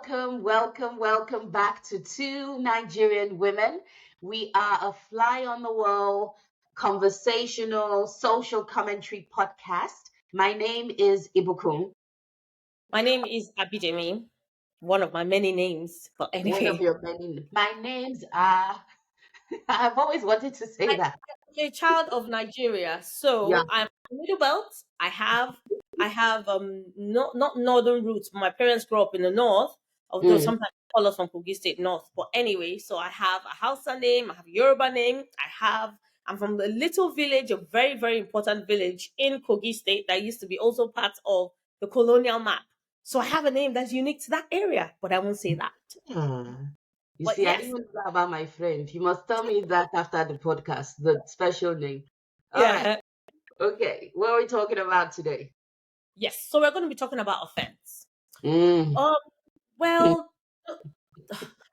welcome back to Two Nigerian Women. We are a fly on the wall, conversational, social commentary podcast. My name is Ibukun. My name is Abidemi, one of my many names. But One of anyway, your many. My names are. I've always wanted to say I, that. I'm a child of Nigeria, Yeah. so I'm a middle belt. I have not northern roots. My parents grew up in the north, although Mm. sometimes they call us from Kogi State North. But anyway, so I have a Hausa name, I have a Yoruba name, I'm from a little village, a very, very important village in Kogi State that used to be also part of the colonial map. So I have a name that's unique to that area, but I won't say that. Ah. You But see, I didn't yes, even know about my friend. You must tell me that after the podcast, the special name. All right. yeah, Okay. What are we talking about today? yes. So we're going to be talking about offense. Mm. Um, well,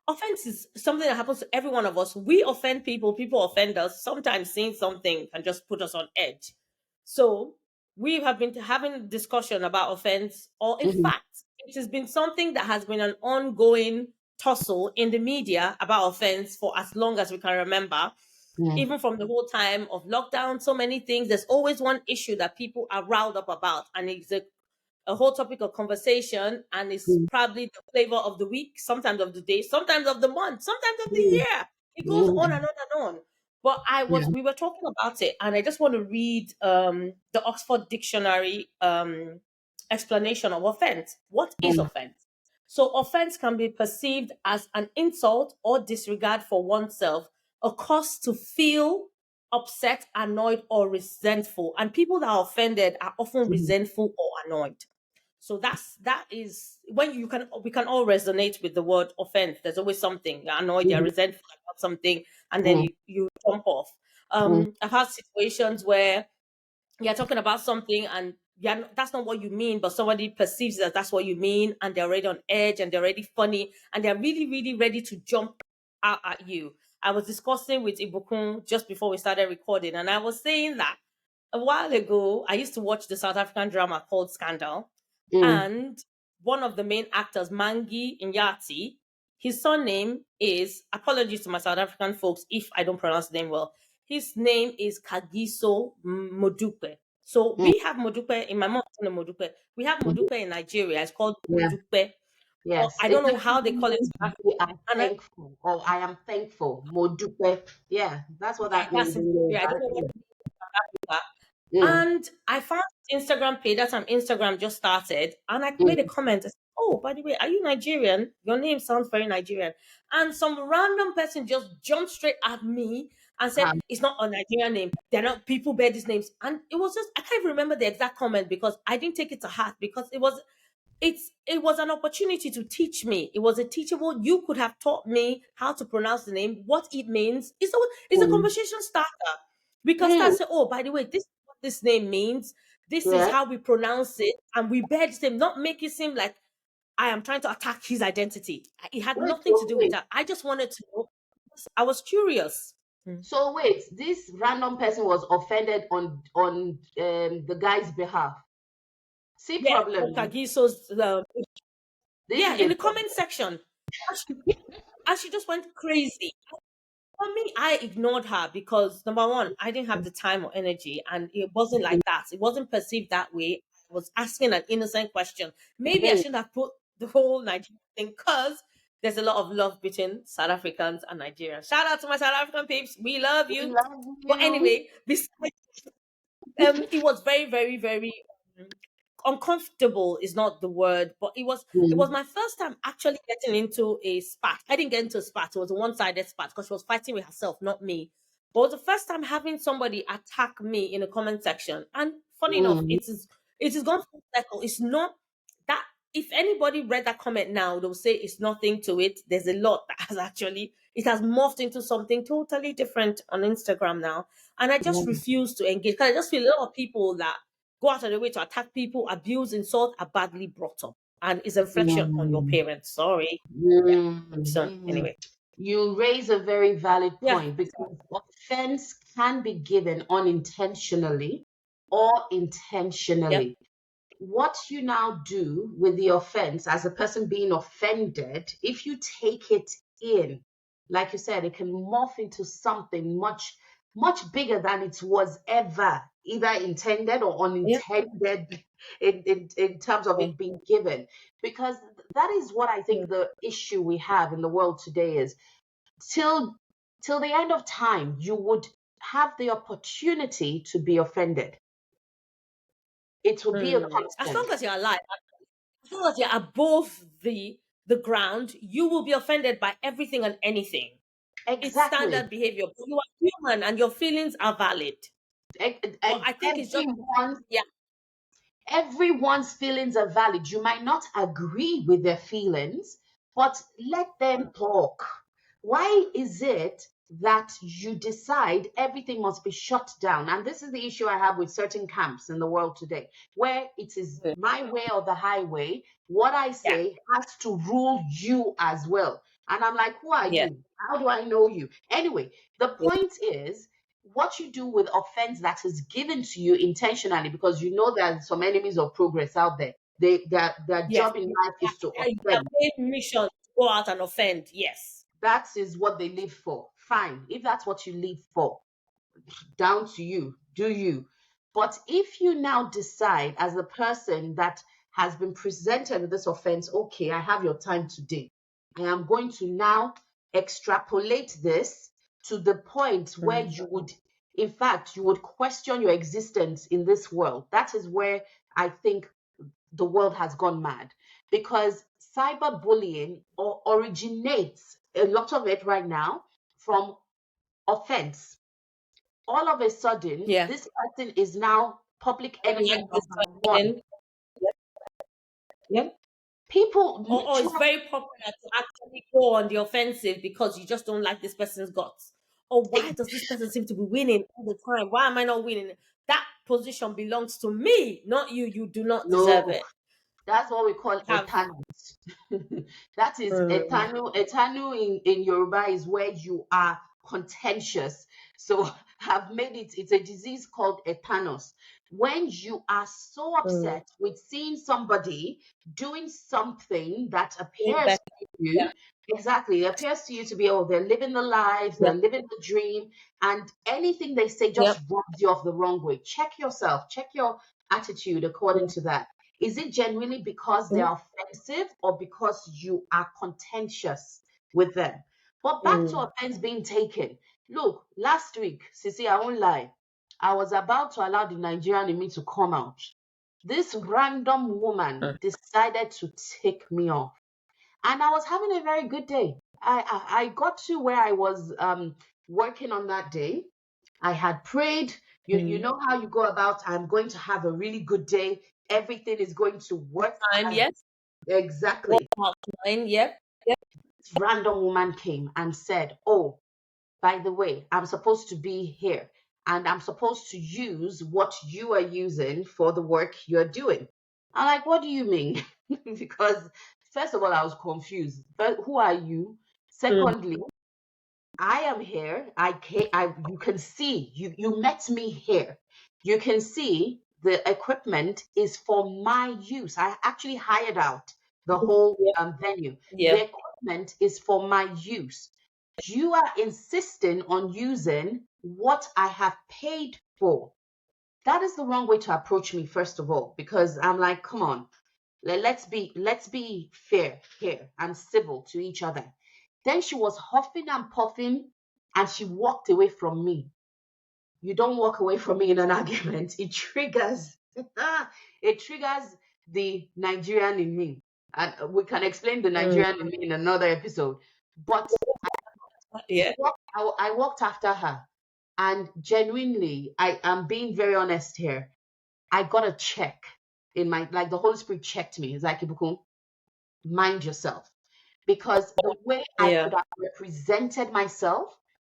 offense is something that happens to every one of us. We offend people, people offend us. Sometimes seeing something can just put us on edge. So we have been having discussion about offense, or in Mhm. fact, it has been something that has been an ongoing tussle in the media about offense for as long as we can remember. Mm. Even from the whole time of lockdown, so many things. There's always one issue that people are riled up about, and it's a whole topic of conversation, and it's Mm. probably the flavor of the week, sometimes of the day, sometimes of the month, sometimes of the Mm. year. It goes on Mm. and on and on. But Yeah. we were talking about it, and I just want to read the Oxford Dictionary explanation of offense. What is Mm. offense? So, offense can be perceived as an insult or disregard for oneself, a cause to feel upset, annoyed, or resentful. And people that are offended are often Mm. resentful or annoyed. So that is when we can all resonate with the word offense. There's always something you're annoyed, you're Mhm. resentful about something, and then Mm. you jump off. Mm. I've had situations where you're talking about something and that's not what you mean, but somebody perceives that that's what you mean, and they're already on edge and they're already funny and they're really, really ready to jump out at you. I was discussing with Ibukun just before we started recording, and I was saying that a while ago, I used to watch the South African drama called Scandal, Mm. and one of the main actors, Mangi Inyati, his surname is, apologies to my South African folks if I don't pronounce the name well, his name is Kagiso Modupe. So Mm. we have Modupe in my mom's name, Modupe. We have Mhm. Modupe in Nigeria. It's called Yeah. Modupe. Or Yes. I It don't know how they actually call it in means South we Africa. are And thankful, or I am thankful. Modupe. Yeah, that's what that that's means in in Nigeria. I Yoruba. don't know what it means in South Africa. Mm. And I found Instagram page. That time Instagram just started, and I made a Mm. comment. I said, "Oh, by the way, are you Nigerian? Your name sounds very Nigerian." And some random person just jumped straight at me and said, Um, "It's not a Nigerian name. They're not people bear these names." And it was just I can't remember the exact comment because I didn't take it to heart because it was an opportunity to teach me. It was a teachable. You could have taught me how to pronounce the name, what it means. It's a mm. conversation starter. We can Mm. start saying, "Oh, by the way, this is what this name means. This is Yeah. how we pronounce it," and we bear the same. Not make it seem like I am trying to attack his identity. It had Wait, nothing to so do with wait. that. I just wanted to know. I was curious. Mm. So wait, this random person was offended on the guy's behalf. See Yeah, problem. for Kagiso's. This Yeah, is in a the problem. comment section, and she just went crazy. For me, I ignored her because number one, I didn't have the time or energy, and it wasn't like that. It wasn't perceived that way. I was asking an innocent question. Maybe I Mm. shouldn't have put the whole Nigerian thing because there's a lot of love between South Africans and Nigerians. Shout out to my South African peeps. We love We you. love But you. anyway, besides, it was very, very, very um, uncomfortable is not the word, but it was Mm. my first time actually getting into a spat. I didn't get into a spat. It was a one-sided spat because she was fighting with herself, not me. But it was the first time having somebody attack me in the comment section. And funny enough, Mm. it is gone full circle. It's not that if anybody read that comment now, they'll say it's nothing to it. There's a lot that has actually it has morphed into something totally different on Instagram now. And I just Mm. refuse to engage because I just feel a lot of people that go out of the way to attack people, abuse, insult are badly brought up. And it's a reflection on your Mm. parents. Sorry. Yeah. Mm. So Mm. anyway. You raise a very valid Yeah. point because offense can be given unintentionally or Yep. intentionally. what you now do with the offense as a person being offended, if you take it in, like you said, it can morph into something much, much bigger than it was ever, either intended or Yeah. unintended in terms of Yeah. it being given. Because that is what I Yeah. think the issue we have in the world today is till till the end of time, you would have the opportunity to be offended. It will be a As constant. long as you're alive, as long as you're above the ground, you will be offended by everything and anything. It's Exactly. standard behavior. But you are human and your feelings are valid. But I think it's just yeah, Everyone's feelings are valid. You might not agree with their feelings, but let them talk. Why is it that you decide everything must be shut down? And this is the issue I have with certain camps in the world today, where it is my way or the highway. What I yeah, say has to rule you as well. And I'm like, who are yeah, you? How do I know you? Anyway, the yeah, point is, what you do with offense that is given to you intentionally, because you know there are some enemies of progress out there. Their yes. job in life is to Their offend. main mission to go out and offend. Yes. That is what they live for. Fine. If that's what you live for, down to you. Do you? But if you now decide, as the person that has been presented with this offense, okay, I have your time today. I am going to now extrapolate this to the point where Mm. you would, in fact, you would question your existence in this world. That is where I think the world has gone mad, because cyberbullying originates, a lot of it right now, from offense. All of a sudden, Yeah. this person is now public I don't enemy like this number one. person. Yeah. People, Or it's mutual, very popular to actually go on the offensive because you just don't like this person's guts. Or why does this person seem to be winning all the time? Why am I not winning? That position belongs to me, not you. You do not deserve no, it. that's what we call Have eternals. That is mm, eternal. Eternal in Yoruba is where you are contentious. So I've made it, it's a disease called etanos. When you are so mm, upset with seeing somebody doing something that doing appears better. to Yeah. you, exactly, it appears to you to be, oh, they're living the life, Yeah. they're living the dream, and anything they say Yeah. just rubs you off the wrong way. Check yourself, check your attitude according to that. Is it genuinely because Mm, they're offensive or because you are contentious with them? But back to mm, offense being taken. Look, last week, Sissy, I won't lie, I was about to allow the Nigerian in me to come out. This random woman mm. decided to take me off. And I was having a very good day. I got to where I was working on that day. I had prayed. You Mm. know how you go about, I'm going to have a really good day. Everything is going to work Time, as yes. What exactly. about time? Yep. Yep. This random woman came and said, oh, by the way, I'm supposed to be here and I'm supposed to use what you are using for the work you're doing. I'm like, what do you mean? Because first of all, I was confused. But who are you? Mm. Secondly, I am here. You can see, you met me here. You can see the equipment is for my use. I actually hired out the whole Yep. venue. Yep. The equipment is for my use. You are insisting on using what I have paid for. That is the wrong way to approach me, first of all, because I'm like, come on, let's be fair here and civil to each other. Then she was huffing and puffing and she walked away from me. You don't walk away from me in an argument. It triggers it triggers the Nigerian in me. And we can explain the Mm. Nigerian in me in another episode. But Yeah. I walked after her, and genuinely, I am being very honest here. I got a check in my, like, the Holy Spirit checked me. It's like, Ibukun, mind yourself. Because the way I Yeah. could have represented myself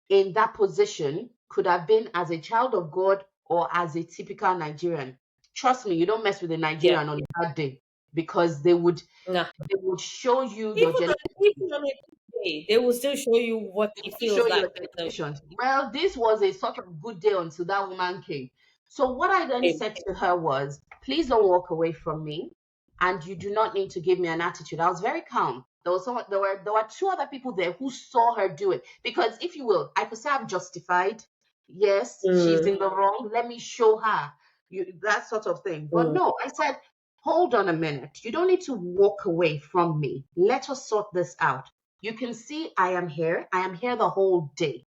in that position could have been as a child of God or as a typical Nigerian. Trust me, you don't mess with a Yeah. Nigerian on a bad day, because Nah. they would show you your Even genetic. on even on a good day, they will still show you what it Show feels your like. So, generations. Well, this was a sort of good day until that woman came. So what I then Okay. said to her was, please don't walk away from me, and you do not need to give me an attitude. I was very calm. There were two other people there who saw her do it. Because if you will, I could say I'm justified. Yes, she's Mm, in the wrong. Let me show her. That sort of thing. But mm, no, I said, hold on a minute. You don't need to walk away from me. Let us sort this out. You can see I am here. I am here the whole day.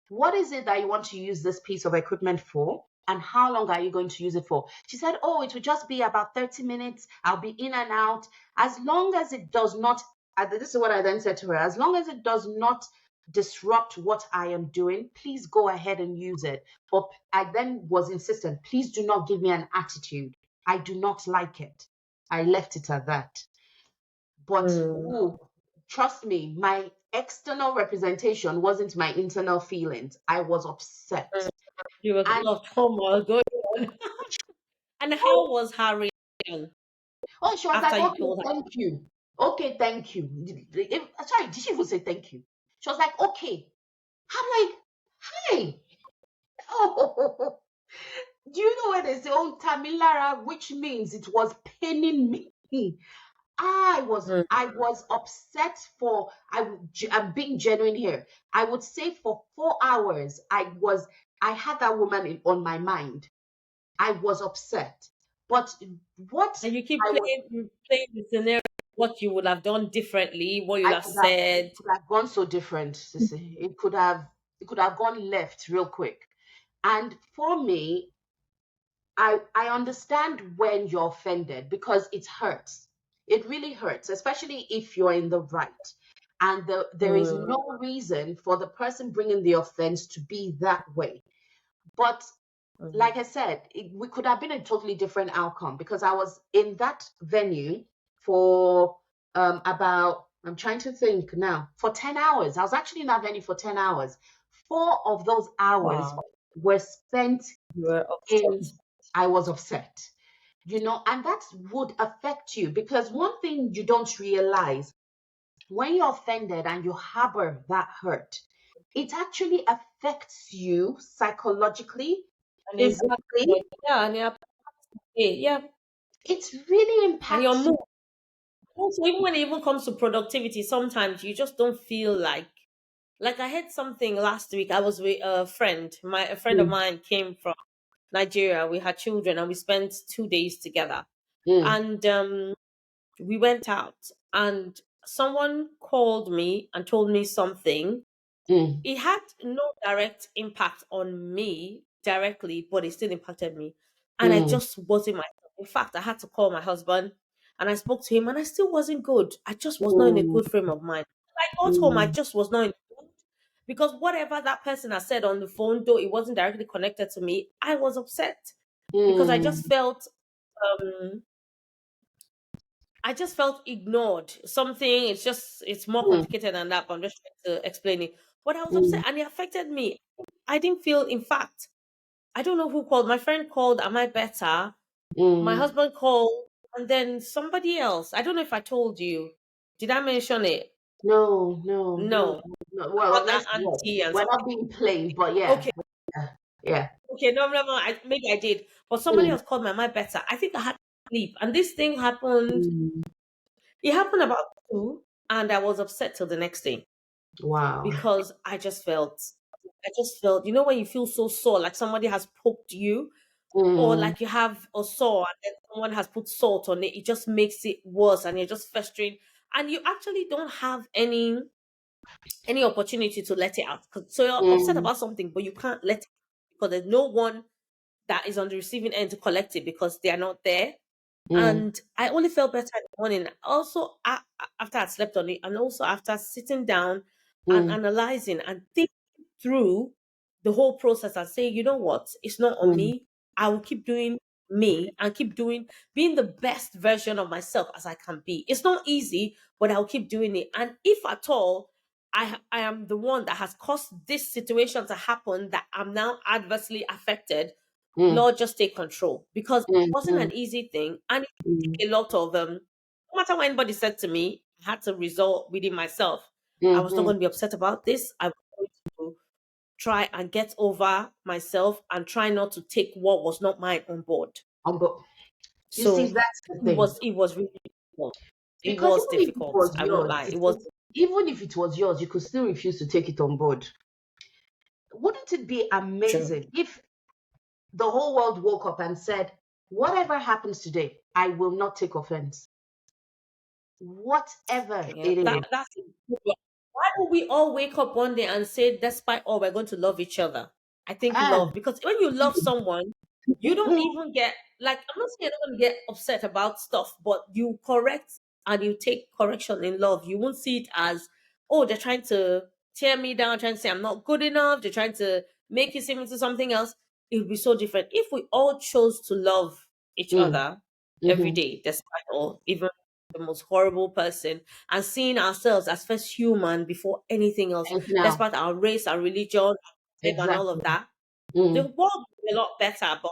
What is it that you want to use this piece of equipment for? And how long are you going to use it for? She said, oh, it will just be about 30 minutes. I'll be in and out. As long as it does not, this is what I then said to her, as long as it does not disrupt what I am doing, please go ahead and use it. But I then was insistent, please do not give me an attitude. I do not like it. I left it at that. But mm. trust me, my external representation wasn't my internal feelings. I was upset. She was a And lot of turmoil going on. And how was her reaction oh, she was after like, you okay, told her? thank you. Okay, thank you. Sorry, did she even say thank you? She was like, okay. I'm like, hi. Oh, do you know what they say? Oh, Tamilara, which means it was paining me. Mm. I was upset for I'm being genuine here. I would say for 4 hours I had that woman on my mind. I was upset. But what And you keep I was playing the scenario, what you would have done differently, what you would I have could have it said. could have gone so different, Sissy. It could have gone left real quick. And for me, I understand when you're offended because it hurts. It really hurts, especially if you're in the right. And there is Mm, no reason for the person bringing the offense to be that way. But mm. like I said, we could have been a totally different outcome because I was in that venue for about, I'm trying to think now, for 10 hours. I was actually in that venue for 10 hours. 4 of those hours Wow, were spent you were in, upset. I was upset, and that would affect you because one thing you don't realize when you're offended and you harbor that hurt, it actually affects you psychologically, And impact physically. your, yeah, and your, yeah, It really and your impacts you. mood. Also, even when it even comes to productivity, sometimes you just don't feel like I had something last week. I was with a friend. A friend of Mm, mine came from Nigeria. We had children and we spent 2 days together. mm, And we went out and someone called me and told me something. mm, It had no direct impact on me directly, but it still impacted me. And I mm, just wasn't myself. In fact, I had to call my husband and I spoke to him and I still wasn't good. I just was not in a mm, good frame of mind. I got home, I mm, just was not in the mood. Because whatever that person has said on the phone, though it wasn't directly connected to me, I was upset because mm, um I just felt ignored. Something, it's more mm, complicated than that, but I'm just trying to explain it. But I was upset mm, and it affected me. I didn't feel, in fact, I don't know who called. My friend called, am I better? My mm. husband called, and then somebody else. I don't know if I told you. Did I mention it? No, no, no, No. no. About Well, that let's well, auntie and we're something. not being plain, but yeah, Okay. yeah, yeah. Okay, no, no, no. Maybe I did. But somebody Mm, else called my am I better? I think I had to sleep. And this thing happened. mm. It happened about two, and I was upset till the next day. Wow. Because I just felt, when you feel so sore, like somebody has poked you, or Mm, like you have a sore and then someone has put salt on it, it just makes it worse and you're just festering. And you actually don't have any opportunity to let it out. So you're upset mm, about something, but you can't let it out because there's no one that is on the receiving end to collect it because they are not there. mm, And I only felt better in the morning. Also, after I slept on it, and also after sitting down and mm, analyzing and thinking through the whole process and saying, you know what, it's not on mm, me. I will keep doing me and being the best version of myself as I can be. It's not easy, but I'll keep doing it. And if at all, I am the one that has caused this situation to happen that I'm now adversely affected, mm, Lord, just take control because it mm, wasn't mm, an easy thing, and it mm, took a lot of no matter what anybody said to me, I had to resolve within myself. I was not mm, going to be upset about this. I was going to try and get over myself and try not to take what was not mine on board. But you see, So that's the thing. it was really difficult. It Because was even if it difficult. was I won't yours, lie. It was. even if it was yours, you could still refuse to take it on board. Wouldn't it be True. amazing if the whole world woke up and said, whatever happens today, I will not take offense. Whatever Yeah, it is. that's why don't we all wake up one day and say, despite all, we're going to love each other? I think Ah, love, because when you love someone, you don't even get, like, I'm not saying you're not going to get upset about stuff, but you correct and you take correction in love. You won't see it as, oh, they're trying to tear me down, trying to say I'm not good enough, they're trying to make you seem into something else. It would be so different if we all chose to love each mm, other every mhm. day, despite all, even the most horrible person, and seeing ourselves as first human before anything else, And now, despite our race, our religion, our tribe, and all of exactly. that, the Mm, world would be a lot better. But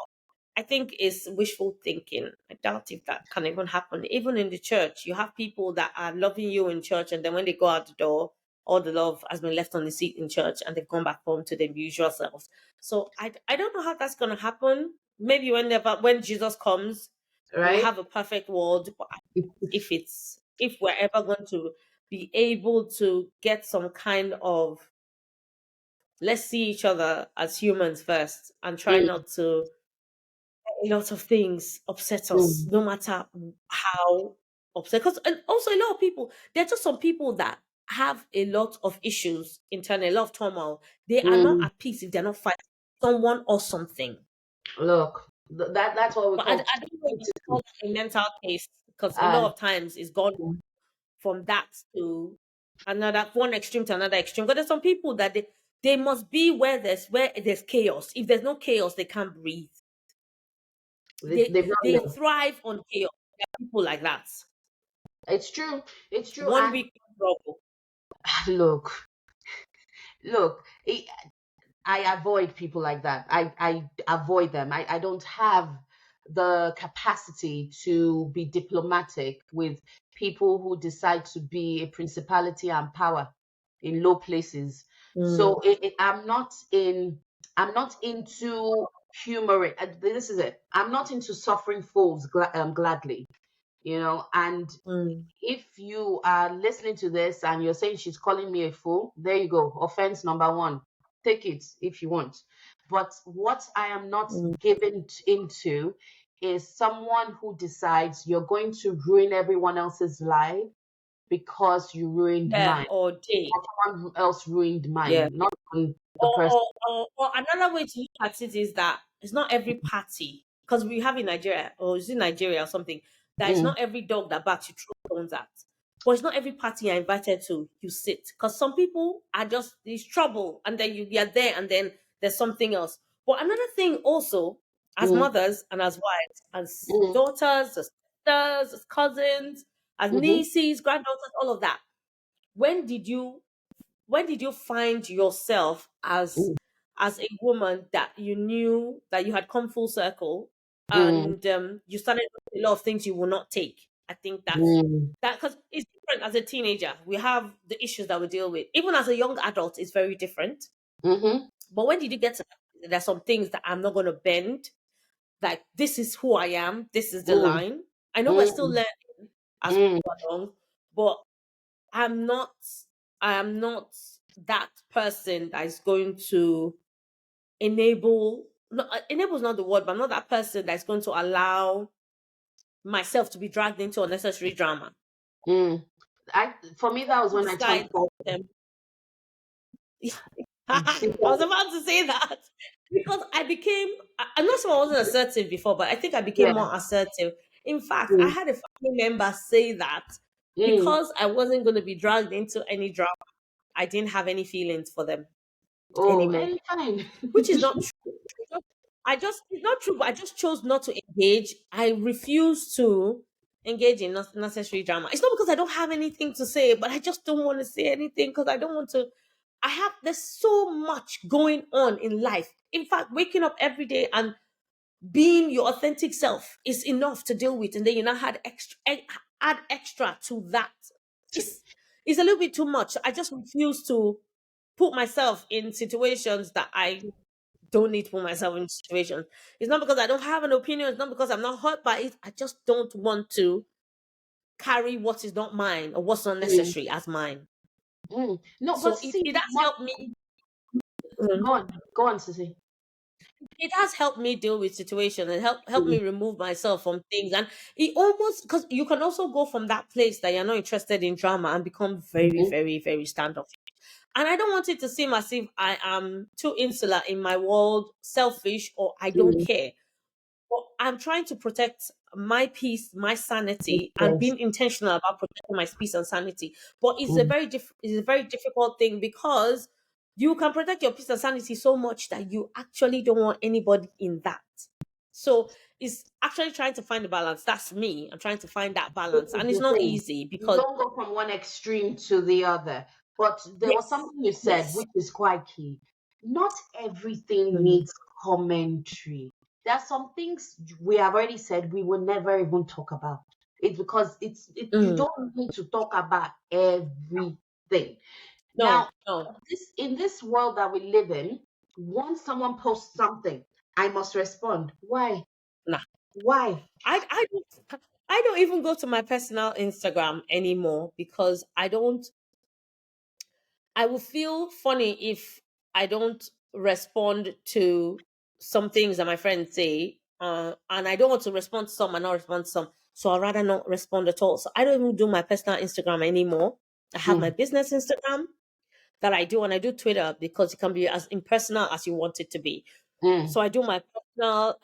I think it's wishful thinking. I doubt if that can even happen. Even in the church, you have people that are loving you in church, and then when they go out the door, all the love has been left on the seat in church, and they've gone back home to their usual selves. So I don't know how that's going to happen. Maybe when Jesus comes, we'll right? have a perfect world. But if we're ever going to be able to get some kind of, let's see each other as humans first and try Mm, not to a lot of things upset us, mm, no matter how upset. Because, and also a lot of people, there are just some people that have a lot of issues internally, a lot of turmoil. They are not mm. at peace if they're not fighting someone or something. Look, that's what we But call I don't know if you call that a mental case, because a uh, lot of times it's gone from that to another, one extreme to another extreme. But there's some people that they must be where there's chaos. If there's no chaos, they can't breathe. they've not They known. thrive on chaos. There are people like that. It's true. It's true. One And week of trouble. look, look. I avoid people like that. I avoid them. I don't have the capacity to be diplomatic with people who decide to be a principality and power in low places. Mm, So I'm not into humor. This is it. I'm not into suffering fools gladly, and mm, if you are listening to this and you're saying she's calling me a fool, there you go. Offense number one. Take it if you want. But what I am not mm. given into is someone who decides you're going to ruin everyone else's life because you ruined Yeah, mine, or day. or someone else ruined Yeah. mine, not even the person. Or another way to look at it is that it's not every party, because we have in Nigeria, or is in Nigeria or something, that it's Mm, not every dog that barks you throw stones at. But it's not every party you're invited to, you sit. Because some people are just, there's trouble, and then you're there, and then there's something else. But another thing also, as mm, mothers and as wives, as mm, daughters, as sisters, as cousins, as mhm, nieces, granddaughters, all of that. When did you find yourself mm, as a woman that you knew that you had come full circle, mm, and you started doing a lot of things you will not take? I think mm, that because it's different. As a teenager, we have the issues that we deal with. Even as a young adult, it's very different. mhm, But when did you get to that? There's some things that I'm not going to bend. Like, this is who I am, this is the mm, line. I know we're still mm, learning as we mm, go along, but I'm not I am not that person that is going to enable, no, enable is not the word, but I'm not that person that's going to allow myself to be dragged into unnecessary drama. mm. For me, that was when I turned Decide 40. them. I was about to say that because I'm not sure I wasn't assertive before, but I think I became Yeah. more assertive. In fact, I Mm, had a family member say that mm. because I wasn't going to be dragged into any drama, I didn't have any feelings for them Oh, anymore, fine. which is not true. It's not true, but I just chose not to engage. I refuse to engage in necessary drama. It's not because I don't have anything to say, but I just don't want to say anything because I don't want to. There's so much going on in life. In fact, waking up every day and being your authentic self is enough to deal with. And then you now add extra to that. To- It's, it's a little bit too much. I just refuse to. put myself in situations that I don't need to put myself in situations. It's not because I don't have an opinion. It's not because I'm not hurt by it. I just don't want to carry what is not mine or what's not Mm, necessary as mine. no, but So it, see, it has helped me. Mm. go on, Sissy. It has helped me deal with situations and help me remove myself from things. And it almost, because you can also go from that place that you're not interested in drama and become very, Mm-hmm. very, very standoffish. And I don't want it to seem as if I am too insular in my world, selfish, or I don't Mm-hmm. care. But I'm trying to protect my peace, my sanity, and Yes. being intentional about protecting my peace and sanity. But Mm. it's a very difficult thing, because you can protect your peace and sanity so much that you actually don't want anybody in that. So it's actually trying to find the balance. That's me. I'm trying to find that This balance, is and it's the not thing. easy You because don't go from one extreme to the other. But there was yes, something you said yes, which is quite key. Not everything mm, needs commentary. There are some things we have already said we will never even talk about. It's because you mm, don't need to talk about everything. no, Now, no, this in this world that we live in, once someone posts something, I must respond. Why? nah. Why? I don't even go to my personal Instagram anymore because I will feel funny if I don't respond to some things that my friends say, and I don't want to respond to some and not respond to some. So I'd rather not respond at all. So I don't even do my personal Instagram anymore. I have my Mm, business Instagram that I do, and I do Twitter because it can be as impersonal as you want it to be. mm, So I do my personal,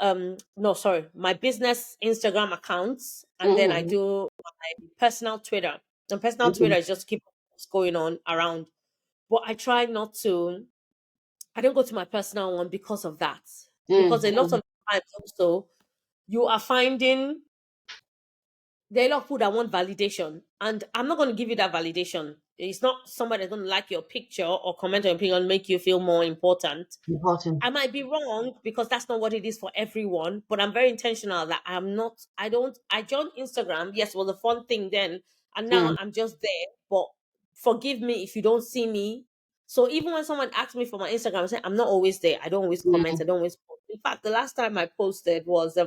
no, sorry, my business Instagram accounts, and then I mm, do my personal Twitter. And personal Twitter mm, is just keep what's going on around, but I try not to. I don't go to my personal one because of that. Because a lot mm, of times also you are finding there are a lot of people that want validation, and I'm not going to give you that validation. It's not somebody that's going to like your picture or comment on your picture and make you feel more important. important. I might be wrong because that's not what it is for everyone, but I'm very intentional that I'm not, I joined Instagram. Yes, it was a fun thing then. And now Mm, I'm just there. But forgive me if you don't see me. So even when someone asks me for my Instagram, I say, I'm not always there. I don't always comment. mm, I don't always post. In fact, the last time I posted was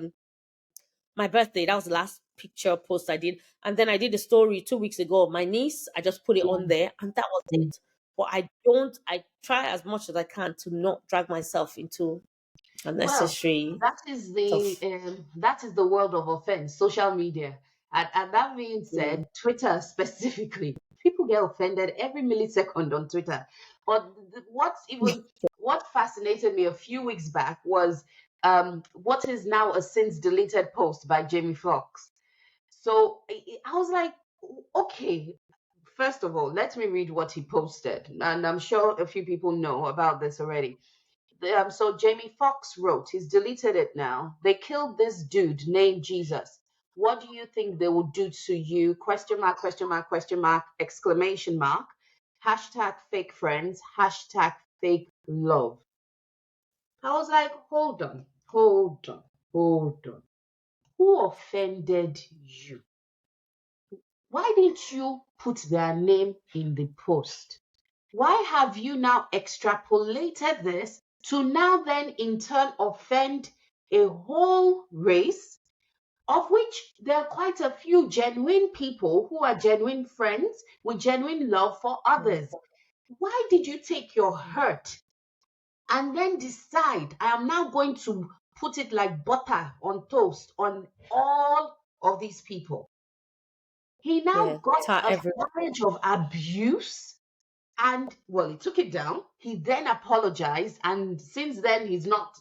my birthday. That was the last picture post I did. And then I did a story 2 weeks ago of my niece. I just put it on mm, there and that was mm. it. But I try as much as I can to not drag myself into Well, unnecessary stuff. that is the world of offense, social media. And that being Mm. said, Twitter specifically, people get offended every millisecond on Twitter. But what fascinated me a few weeks back was what is now a since deleted post by Jamie Foxx. So I was like, okay, first of all, let me read what he posted. And I'm sure a few people know about this already. So Jamie Foxx wrote, he's deleted it now. They killed this dude named Jesus. What do you think they would do to you? Question mark, question mark, question mark, exclamation mark. Hashtag fake friends, hashtag fake love. I was like, hold on, hold on, hold on. Who offended you? Why didn't you put their name in the post? Why have you now extrapolated this to now then in turn offend a whole race, of which there are quite a few genuine people who are genuine friends with genuine love for others? Why did you take your hurt and then decide I am now going to put it like butter on toast on all of these people? He now Yeah, got tar a everyone. charge of abuse. And well, he took it down. He then apologized, and since then he's not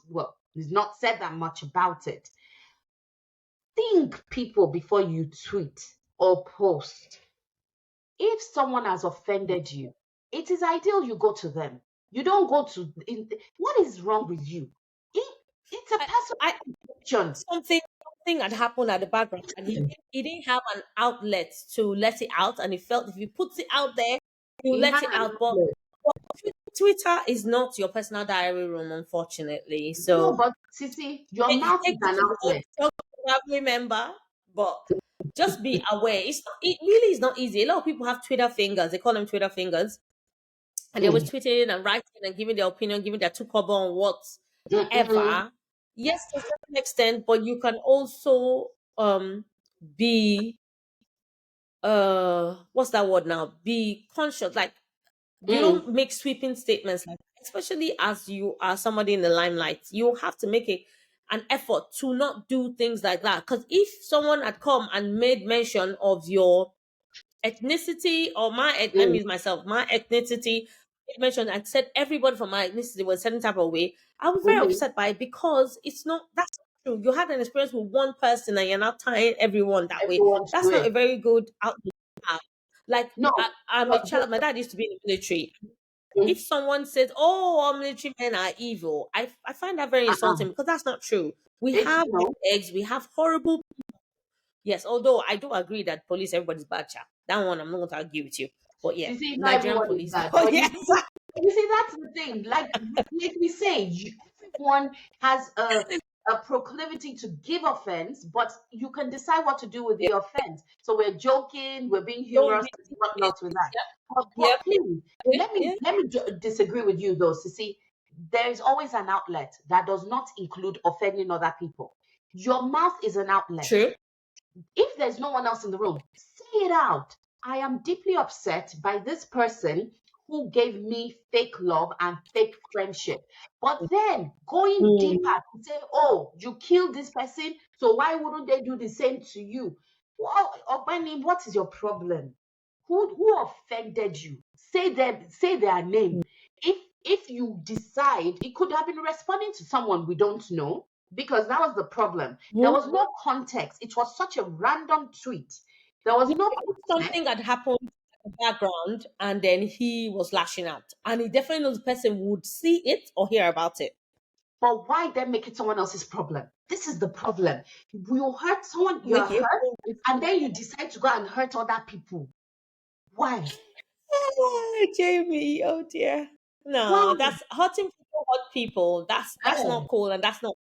said that much about it. Think, people, before you tweet or post. If someone has offended you, it is ideal you go to them. You don't go to what is wrong with you? It's a I, personal I question. something had happened at the background, and he didn't have an outlet to let it out, and he felt if he puts it out there, he'll He let had it an out. But outlet. Twitter is not your personal diary room, unfortunately. No, So but Sissy, your you mouth is take it an to God, outlet. talk to a family member, but just be aware. It really is not easy. A lot of people have Twitter fingers. They call them Twitter fingers. and they were Mm. tweeting and writing and giving their opinion, giving their two cover on Mm-mm. whatever. Yes, to a certain extent, but you can also be what's that word now? Be conscious. Like you Mm. don't make sweeping statements like that, especially as you are somebody in the limelight. You have to make an effort to not do things like that. Because if someone had come and made mention of your ethnicity or let me Mm. use myself, my ethnicity, mentioned and said everybody from my ethnicity was a certain type of way, I was very Mm-hmm. upset by it because it's not that's not true. You had an experience with one person and you're not tying everyone that way. Everyone to That's not a it. very good outlook to have. Like No, I'm a but child. My dad used to be in the military. If mm, someone says, "Oh, all military men are evil," I find that very uh-uh. insulting because that's not true. We It's have bad no. eggs. We have horrible. Yes, although I do agree that police, everybody's bad, child. That one, I'm not going to argue with you. But yeah, You see, not Nigerian everyone is police. bad, But but yes, you see that's the thing. Like we say, everyone has a proclivity to give offense, but you can decide what to do with yeah, the offense. So we're joking, we're being don't humorous, be. and whatnot with that. But Yep, please, yep, yeah. let me disagree with you though. Sissy, there is always an outlet that does not include offending other people. Your mouth is an outlet. True. If there's no one else in the room, say it out. I am deeply upset by this person who gave me fake love and fake friendship. But then going deeper Mm. to say, oh, you killed this person, so why wouldn't they do the same to you? Well, Ogbeni, what is your problem? Who offended you? Say their name. If you decide, it could have been responding to someone we don't know, because that was the problem. There Mm. was no context. It was such a random tweet. There was Yeah, no if context. something had happened in the background and then he was lashing out, and he definitely knows the person would see it or hear about it. But why then make it someone else's problem? This is the problem. You hurt someone, you're Make it. hurt, and then you decide to go and hurt other people. Why? Ah, Jamie, oh dear. No, Why? that's hurting people, hurt people. That's Eh, not cool, and that's not,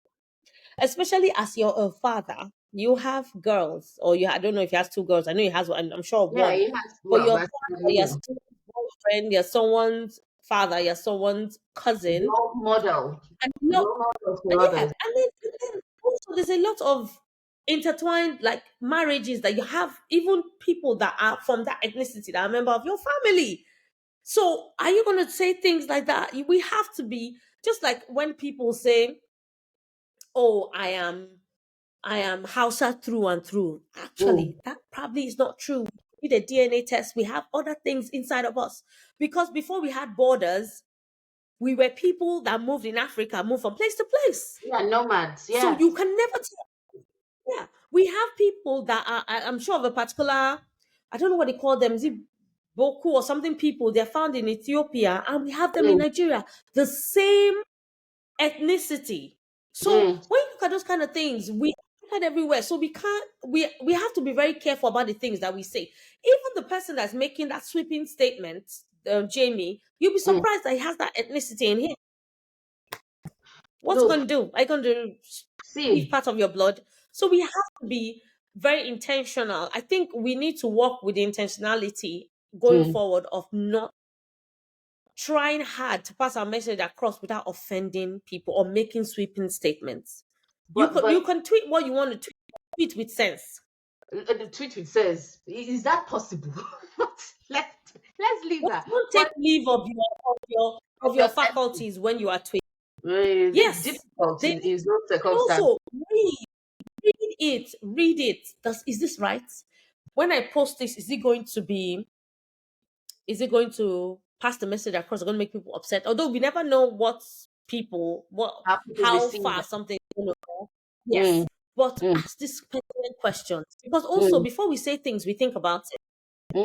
especially as you're a father. You have girls, or I don't know if he has two girls. I know he has one. I'm sure of yeah, one. it has, But well, you're a that's father, you're you. someone's boyfriend, you're someone's father, you're someone's cousin, Role model. and not Role model for yeah, others. and then also there's a lot of intertwined like marriages that you have, even people that are from that ethnicity that are a member of your family. So are you going to say things like that? We have to be just like when people say, "Oh, I am Hausa through and through." Mm. Actually, that probably is not true. We did a DNA test. We have other things inside of us because before we had borders, we were people that moved in Africa, moved from place to place. Yeah, nomads. So Yes. you can never tell. Yeah, we have people that are. I'm sure of a particular. I don't know what they call them. Is it Boku or something? People they're found in Ethiopia, and we have them in Mm. Nigeria. The same ethnicity. So Mm. when you look at those kind of things, we look at everywhere. So we can't. We have to be very careful about the things that we say. Even the person that's making that sweeping statement, Jamie, you'll be Mm. surprised that he has that ethnicity in him. What's it going to Look, do? Are you going to leave see. part of your blood? So we have to be very intentional. I think we need to work with the intentionality going Mm. forward of not trying hard to pass our message across without offending people or making sweeping statements. You But can but you can tweet what you want to tweet with sense. the tweet which says, is that possible? Let's leave But that. don't take But leave of your your senses, faculties when you are tweeting. it's Yes, difficult they in those and circumstances. also read it. Is this right? When I post this, is it going to pass the message across? It's going to make people upset. Although we never know How people how receive far it. something is going to go. Mm. Yes, but Mm. ask these pertinent questions because also Mm. before we say things, we think about it.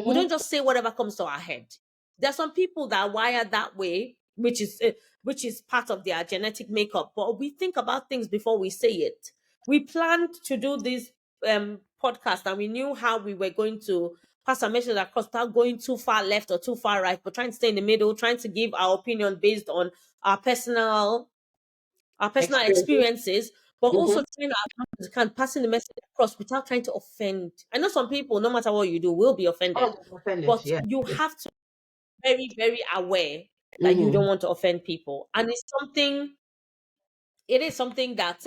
We don't Mm-hmm. just say whatever comes to our head. There are some people that are wired that way, which is part of their genetic makeup. But we think about things before we say it. We planned to do this podcast, and we knew how we were going to pass our message across without going too far left or too far right, but trying to stay in the middle, trying to give our opinion based on our personal Experiences. experiences, but Mm-hmm. also trying to kind of passing the message across without trying to offend. I know some people, no matter what you do, will be offended, Oh, they're offended. but Yeah. you have to be very, very aware that you don't Mm-hmm. want to offend people. And it is something that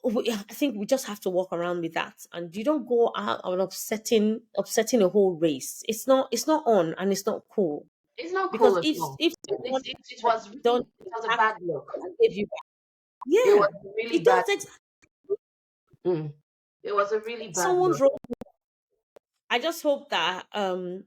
I think we just have to walk around with that, and you don't go out on upsetting a whole race. It's not on, and it's not cool. It's not Because cool at if all. if someone It had was done really, it was a exactly bad look. what gave you back, It was yeah, a really it does bad. exactly. Mm. It was a really bad Someone's look. wrong. I just hope that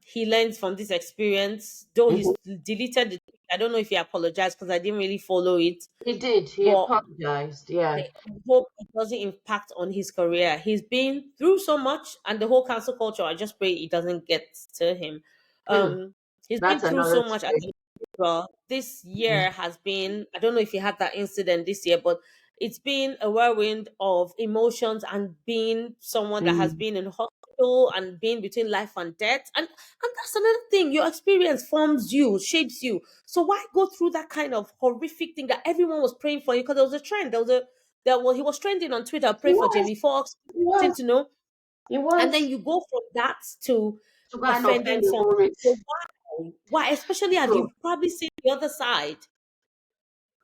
he learns from this experience. Though he's Hmm. deleted the tweet. I don't know if he apologized because I didn't really follow it, He did. He but apologized. Yeah. I hope it doesn't impact on his career. He's been through so much, and the whole cancel culture. I just pray it doesn't get to him. Mm. Um, he's been That's through another so much as story. an individual. This Mm. year has been. I don't know if he had that incident this year, but it's been a whirlwind of emotions and being someone that has Mm. been in hospital and being between life and death. And that's another thing. Your experience forms you, shapes you. So why go through that kind of horrific thing that everyone was praying for you? Because there was a trend. He was trending on Twitter. He Pray for was. Jamie Foxx. He Wanting was. to know, He and then was. you go from that to To go and offend offending the whole someone. So race. why? Why? Especially as True. you've probably seen the other side.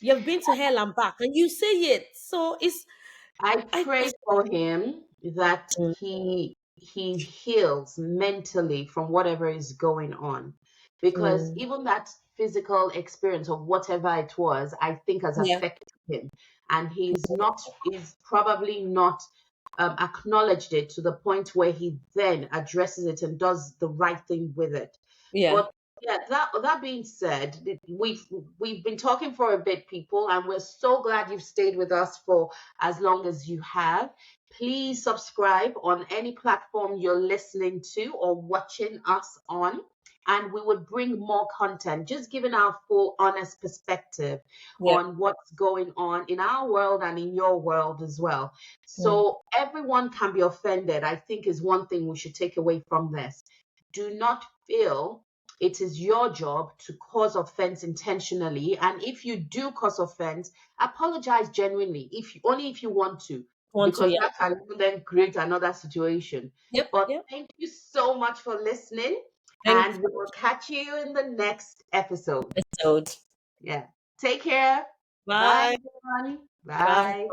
You've been to hell and back, and you say it. So it's I I. pray for him that Mm, he heals mentally from whatever is going on, because mm, even that physical experience of whatever it was, I think has yeah, affected him, and he's probably not acknowledged it to the point where he then addresses it and does the right thing with it. yeah, But yeah, that being said, we've been talking for a bit, people, and we're so glad you've stayed with us for as long as you have. Please subscribe on any platform you're listening to or watching us on. And we would bring more content, just giving our full, honest perspective yeah, on what's going on in our world and in your world as well. mm, So everyone can be offended, I think, is one thing we should take away from this. Do not feel it is your job to cause offense intentionally. And if you do cause offense, apologize genuinely, only if you want to, want to, because yeah, that can then create another situation. yep, But yep. thank you so much for listening, Thanks, and we will catch you in the next episode. episode. Yeah. Take care. Bye, Bye, everyone. bye. Bye.